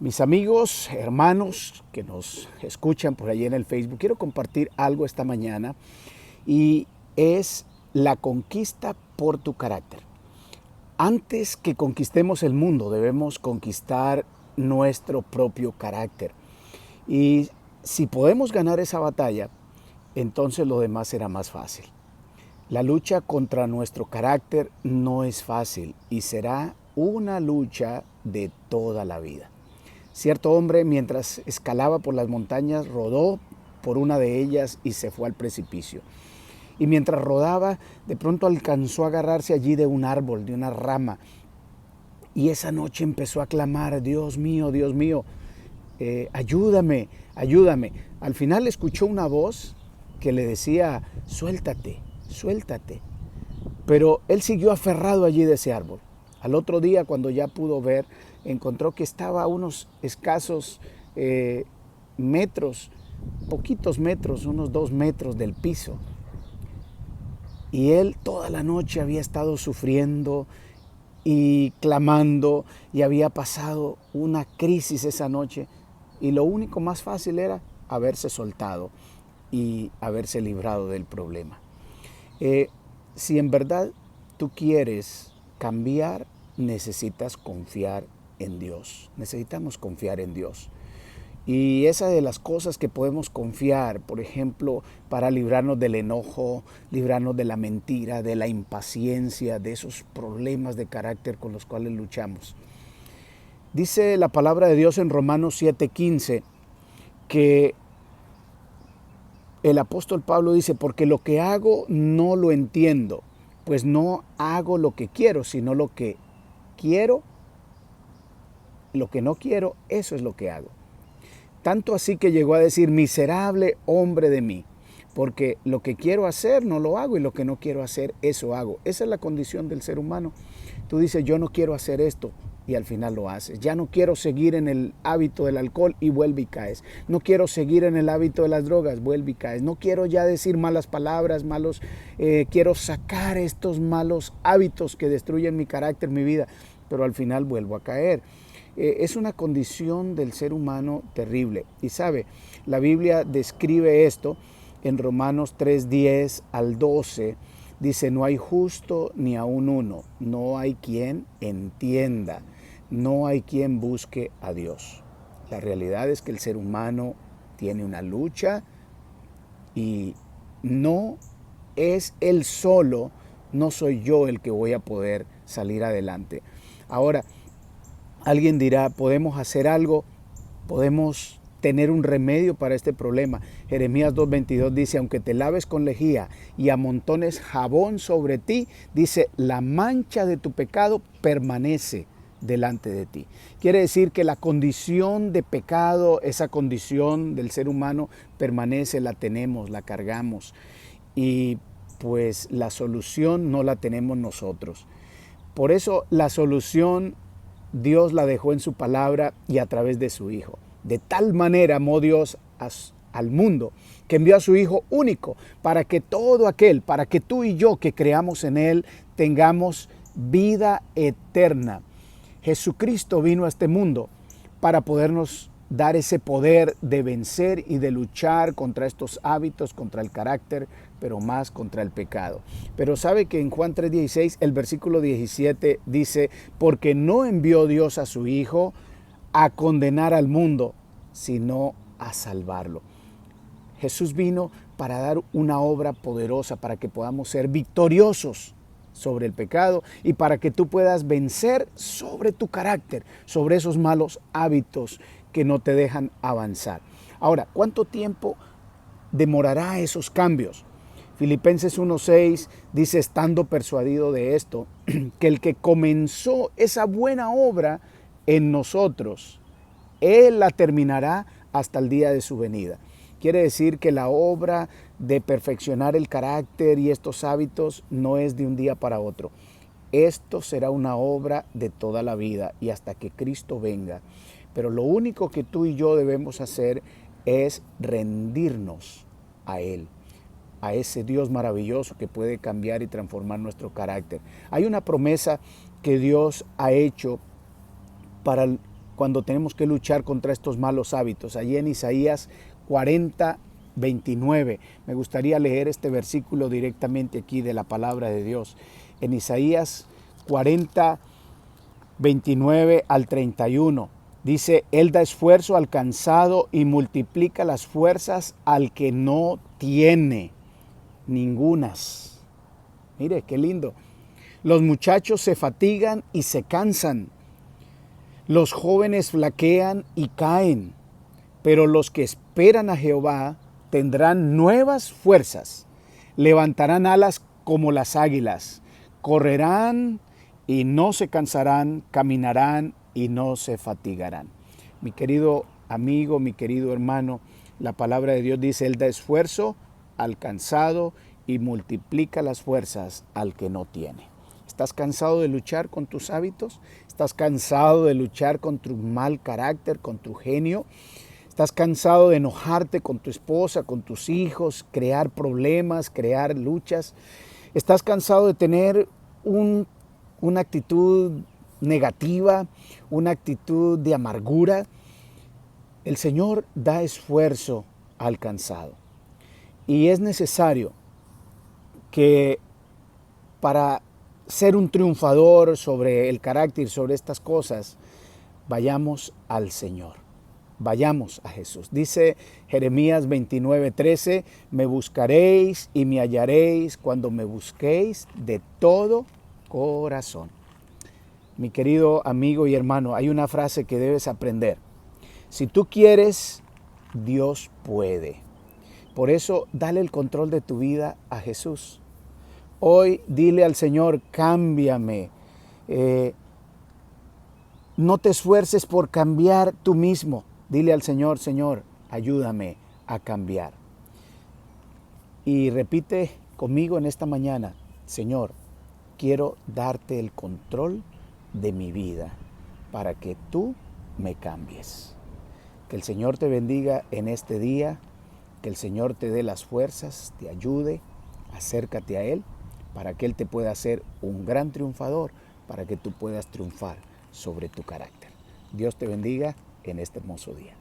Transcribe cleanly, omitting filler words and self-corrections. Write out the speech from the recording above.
Mis amigos, hermanos que nos escuchan por allí en el Facebook, quiero compartir algo esta mañana y es la conquista por tu carácter. Antes que conquistemos el mundo, debemos conquistar nuestro propio carácter. Y si podemos ganar esa batalla, entonces lo demás será más fácil. La lucha contra nuestro carácter no es fácil y será una lucha de toda la vida. Cierto hombre, mientras escalaba por las montañas, rodó por una de ellas y se fue al precipicio. Y mientras rodaba, de pronto alcanzó a agarrarse allí de un árbol, de una rama. Y esa noche empezó a clamar: Dios mío, ayúdame, ayúdame. Al final escuchó una voz que le decía: suéltate, suéltate. Pero él siguió aferrado allí de ese árbol. Al otro día, cuando ya pudo ver, encontró que estaba a unos escasos metros, poquitos metros, unos 2 metros del piso. Y él toda la noche había estado sufriendo y clamando y había pasado una crisis esa noche. Y lo único más fácil era haberse soltado y haberse librado del problema. Si en verdad tú quieres cambiar, necesitas confiar en Dios. Necesitamos confiar en Dios. Y esa de las cosas que podemos confiar, por ejemplo, para librarnos del enojo, librarnos de la mentira, de la impaciencia, de esos problemas de carácter con los cuales luchamos. Dice la palabra de Dios en Romanos 7:15 que el apóstol Pablo dice: porque lo que hago no lo entiendo, pues no hago lo que quiero, sino lo que quiero, lo que no quiero, eso es lo que hago. Tanto así que llegó a decir: miserable hombre de mí, porque lo que quiero hacer no lo hago y lo que no quiero hacer, eso hago. Esa es la condición del ser humano. Tú dices: yo no quiero hacer esto, y al final lo haces. Ya no quiero seguir en el hábito del alcohol, y vuelve y caes. No quiero seguir en el hábito de las drogas, vuelve y caes. No quiero ya decir malas palabras, quiero sacar estos malos hábitos que destruyen mi carácter, mi vida, pero al final vuelvo a caer. Es una condición del ser humano terrible. Y sabe, la Biblia describe esto en Romanos 3:10 al 12. Dice: no hay justo ni aun uno, no hay quien entienda, no hay quien busque a Dios. La realidad es que el ser humano tiene una lucha y no es él solo, no soy yo el que voy a poder salir adelante. Ahora, alguien dirá: ¿podemos hacer algo? ¿Podemos tener un remedio para este problema? Jeremías 2:22 dice: aunque te laves con lejía y amontones jabón sobre ti, dice, la mancha de tu pecado permanece delante de ti. Quiere decir que la condición de pecado, esa condición del ser humano permanece, la tenemos, la cargamos. Y pues la solución no la tenemos nosotros. Por eso la solución Dios la dejó en su palabra y a través de su Hijo. De tal manera amó Dios al mundo, que envió a su Hijo único, para que todo aquel, para que tú y yo que creamos en Él, tengamos vida eterna. Jesucristo vino a este mundo para podernos dar ese poder de vencer y de luchar contra estos hábitos, contra el carácter, pero más contra el pecado. Pero sabe que en Juan 3:16, el versículo 17 dice: porque no envió Dios a su Hijo a condenar al mundo, sino a salvarlo. Jesús vino para dar una obra poderosa, para que podamos ser victoriosos sobre el pecado y para que tú puedas vencer sobre tu carácter, sobre esos malos hábitos que no te dejan avanzar. Ahora, ¿cuánto tiempo demorará esos cambios? Filipenses 1:6 dice: estando persuadido de esto, que el que comenzó esa buena obra en nosotros, Él la terminará hasta el día de su venida. Quiere decir que la obra de perfeccionar el carácter y estos hábitos no es de un día para otro. Esto será una obra de toda la vida y hasta que Cristo venga. Pero lo único que tú y yo debemos hacer es rendirnos a Él, a ese Dios maravilloso que puede cambiar y transformar nuestro carácter. Hay una promesa que Dios ha hecho para cuando tenemos que luchar contra estos malos hábitos. Allí en Isaías 40:29. Me gustaría leer este versículo directamente aquí de la palabra de Dios. En Isaías 40:29 al 31. Dice, Él da esfuerzo al cansado y multiplica las fuerzas al que no tiene ningunas. Mire, qué lindo. Los muchachos se fatigan y se cansan. Los jóvenes flaquean y caen. Pero los que esperan a Jehová tendrán nuevas fuerzas. Levantarán alas como las águilas. Correrán y no se cansarán. Caminarán y no se fatigarán. Mi querido amigo, mi querido hermano, la palabra de Dios dice, Él da esfuerzo al cansado y multiplica las fuerzas al que no tiene. ¿Estás cansado de luchar con tus hábitos? ¿Estás cansado de luchar con tu mal carácter, con tu genio? ¿Estás cansado de enojarte con tu esposa, con tus hijos, crear problemas, crear luchas? ¿Estás cansado de tener una actitud negativa, una actitud de amargura? El Señor da esfuerzo al cansado. Y es necesario que para ser un triunfador sobre el carácter, sobre estas cosas, vayamos al Señor. Vayamos a Jesús. Dice Jeremías 29:13, me buscaréis y me hallaréis cuando me busquéis de todo corazón. Mi querido amigo y hermano, hay una frase que debes aprender. Si tú quieres, Dios puede. Por eso, dale el control de tu vida a Jesús. Hoy dile al Señor, cámbiame. No te esfuerces por cambiar tú mismo. Dile al Señor, Señor, ayúdame a cambiar. Y repite conmigo en esta mañana, Señor, quiero darte el control de mi vida para que tú me cambies. Que el Señor te bendiga en este día, que el Señor te dé las fuerzas, te ayude, acércate a Él para que Él te pueda hacer un gran triunfador, para que tú puedas triunfar sobre tu carácter. Dios te bendiga en este hermoso día.